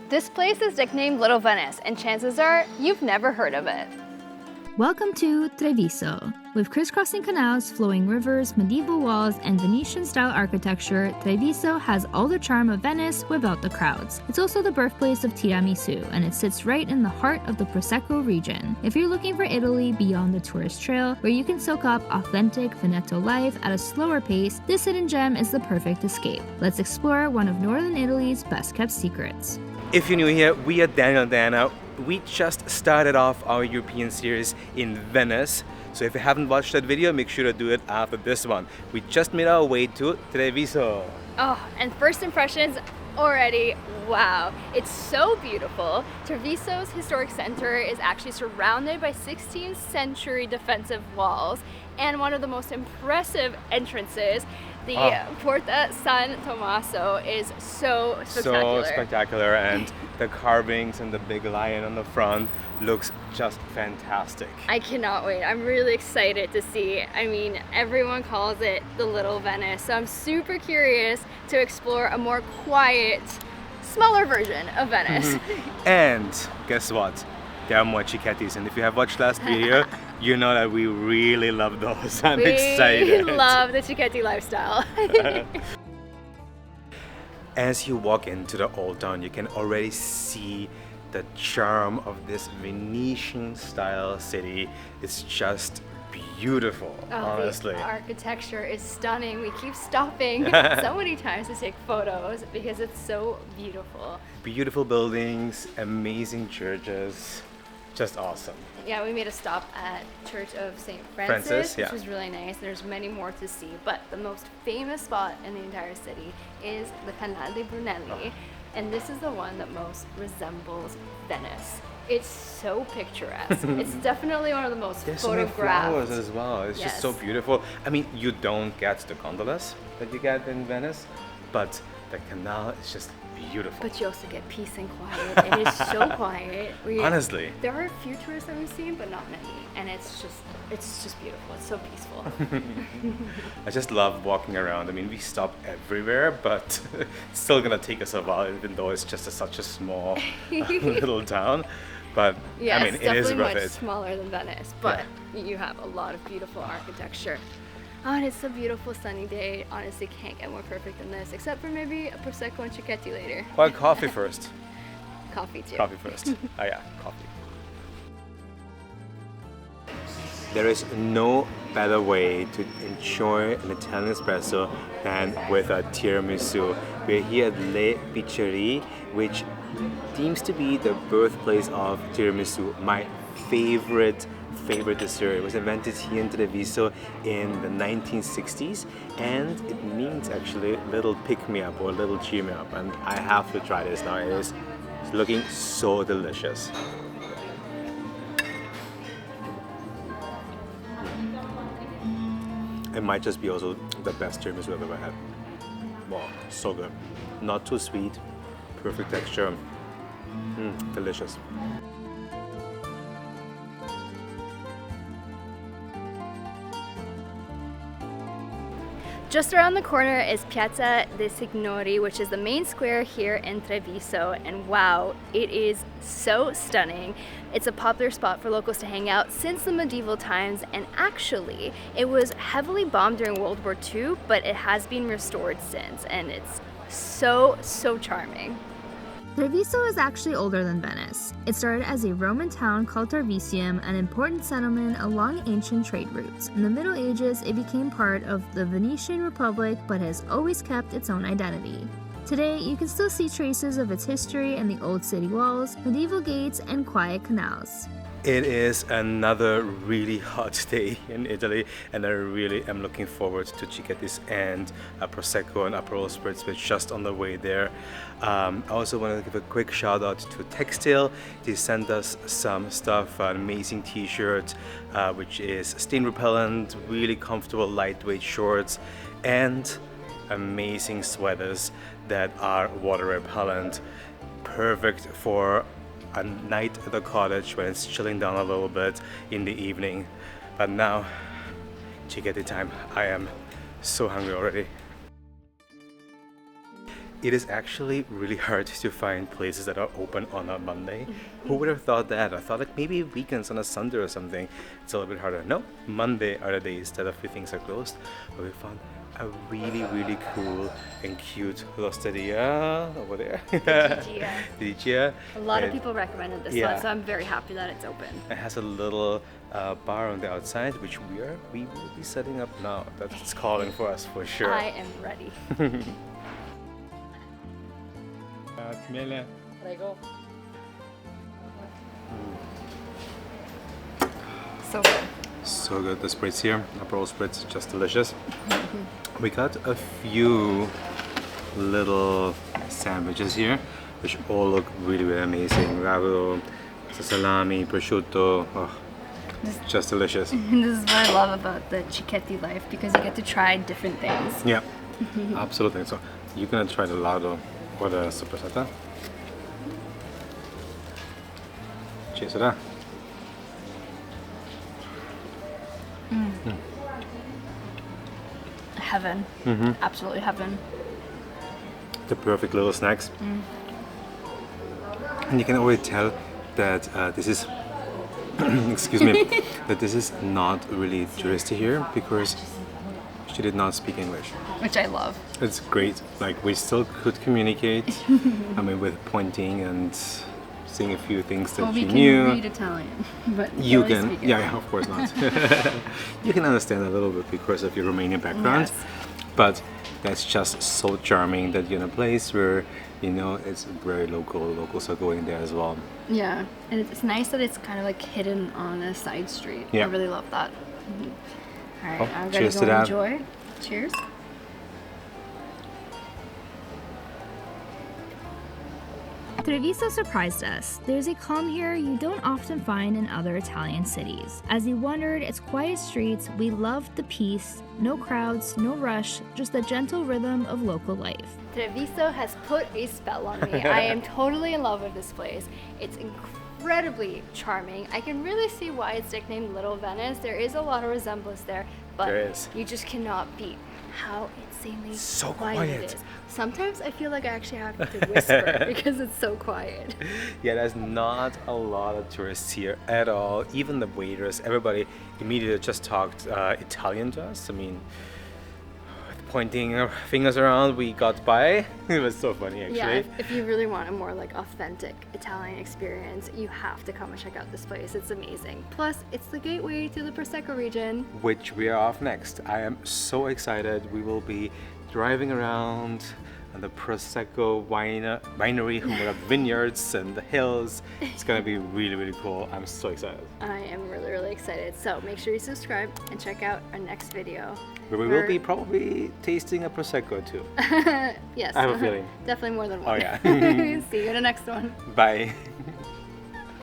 This place is nicknamed Little Venice, and chances are you've never heard of it. Welcome to Treviso. With crisscrossing canals, flowing rivers, medieval walls, and Venetian-style architecture, Treviso has all the charm of Venice without the crowds. It's also the birthplace of Tiramisu, and it sits right in the heart of the Prosecco region. If you're looking for Italy beyond the tourist trail, where you can soak up authentic Veneto life at a slower pace, this hidden gem is the perfect escape. Let's explore one of northern Italy's best-kept secrets. If you're new here, we are Daniel and Diana. We just started off our European series in Venice. So if you haven't watched that video, make sure to do it after this one. We just made our way to Treviso. Oh, and first impressions already, wow. It's so beautiful. Treviso's historic center is actually surrounded by 16th century defensive walls and one of the most impressive entrances. The Porta San Tomaso is so spectacular. So spectacular, and the carvings and the big lion on the front looks just fantastic. I cannot wait. I'm really excited to see. I mean, everyone calls it the Little Venice, so I'm super curious to explore a more quiet, smaller version of Venice. And guess what? There are more cicchettis, and if you have watched last video, you know that we really love those. I'm excited. We love the cicchetti lifestyle. As you walk into the Old Town, you can already see the charm of this Venetian-style city. It's just beautiful, honestly. The architecture is stunning. We keep stopping so many times to take photos because it's so beautiful. Beautiful buildings, amazing churches, just awesome. Yeah, we made a stop at Church of San Francesco, yeah. which was really nice. There's many more to see, but the most famous spot in the entire city is the Canal de Buranelli, and this is the one that most resembles Venice. It's so picturesque. It's definitely one of the most There's photographed. so many flowers as well. It's just so Yes. beautiful. I mean, you don't get the gondolas that you get in Venice, but the canal is just beautiful. But you also get peace and quiet. It is so quiet. Honestly. There are a few tourists that we've seen, but not many. And it's just beautiful. It's so peaceful. I just love walking around. I mean, we stop everywhere, but it's still gonna take us a while, even though it's just such a small little town. But Yeah, I mean, it's it is definitely worth much it. smaller than Venice, but you have a lot of beautiful architecture. Oh, and it's a beautiful sunny day. Honestly, can't get more perfect than this, except for maybe a Prosecco and cicchetti later. Well, coffee first. Coffee too. Coffee first. Oh yeah, coffee. There is no better way to enjoy an Italian espresso than with a tiramisu. We're here at Le Picheri, which seems to be the birthplace of tiramisu, my favorite dessert. It was invented here in Treviso in the 1960s, and it means actually little pick-me-up or little cheer-me-up, and I have to try this now. It's looking so delicious. It might just be also the best tiramisu I've ever had. Wow, so good. Not too sweet, perfect texture. Delicious. Just around the corner is Piazza de Signori, which is the main square here in Treviso, and wow, it is so stunning. It's a popular spot for locals to hang out since the medieval times, and actually, it was heavily bombed during World War II, but it has been restored since, and it's so charming. Treviso is actually older than Venice. It started as a Roman town called Tarvisium, an important settlement along ancient trade routes. In the Middle Ages, it became part of the Venetian Republic, but has always kept its own identity. Today, you can still see traces of its history in the old city walls, medieval gates, and quiet canals. It is another really hot day in Italy, and I really am looking forward to cicchettis and Prosecco and Aperol Spritz, which just on the way there. I also want to give a quick shout out to Textile. They sent us some stuff, an amazing t-shirt, which is stain repellent, really comfortable lightweight shorts, and amazing sweaters that are water repellent. Perfect for a night at the cottage when it's chilling down a little bit in the evening. But now, cicchetti time. I am so hungry already. it is actually really hard to find places that are open on a Monday. Who would have thought that? I thought like maybe weekends on a Sunday or something. It's a little bit harder. No, Monday are the days that a few things are closed. But we found a really cool and cute Osteria over there. Gigia. Gigia. A lot of people recommended this one, so I'm very happy that it's open. It has a little bar on the outside, which we will be setting up now. That's calling for us for sure. I am ready. So good. So good. The spritz here, Aperol spritz, just delicious. We got a few little sandwiches here, which all look really amazing. Raviolo, salami, prosciutto. Oh, just delicious. And this is what I love about the cicchetti life, because you get to try different things. Yeah, absolutely. So you're gonna try the lardo or the sopressata. Cheers to that. Heaven. Absolutely heaven. The perfect little snacks. And you can already tell that this is, excuse me, that this is not really touristy here because she did not speak English. Which I love. It's great. Like we still could communicate. I mean, with pointing and seeing a few things that we you can knew. read Italian, but You barely can, speak it. yeah, of course not. You can understand a little bit because of your Romanian background, Yes. but that's just so charming that you're in a place where you know it's very local. Locals are going there as well. Yeah, and it's nice that it's kind of like hidden on a side street. Yeah. I really love that. All right, Oh, I'm gonna cheers go to that. enjoy. Cheers. Treviso surprised us. There's a calm here you don't often find in other Italian cities. As we wandered its quiet streets, we loved the peace, no crowds, no rush, just the gentle rhythm of local life. Treviso has put a spell on me. I am totally in love with this place. It's incredibly charming. I can really see why it's nicknamed Little Venice. There is a lot of resemblance there, but There is. you just cannot beat how insanely So quiet quiet. it is. Sometimes I feel like I actually have to whisper because it's so quiet. Yeah, there's not a lot of tourists here at all. Even the waiters, everybody immediately just talked Italian to us. I mean, pointing our fingers around, we got by. It was so funny, actually. Yeah, if you really want a more like authentic Italian experience, you have to come and check out this place. It's amazing. Plus, it's the gateway to the Prosecco region. Which we are off next. I am so excited. We will be driving around the Prosecco winery with the vineyards and the hills. It's gonna be really cool. I'm so excited. I am really excited. So make sure you subscribe and check out our next video. But we will be probably tasting a Prosecco too. Yes. I have a feeling. Definitely more than one. Oh yeah. See you in the next one. Bye.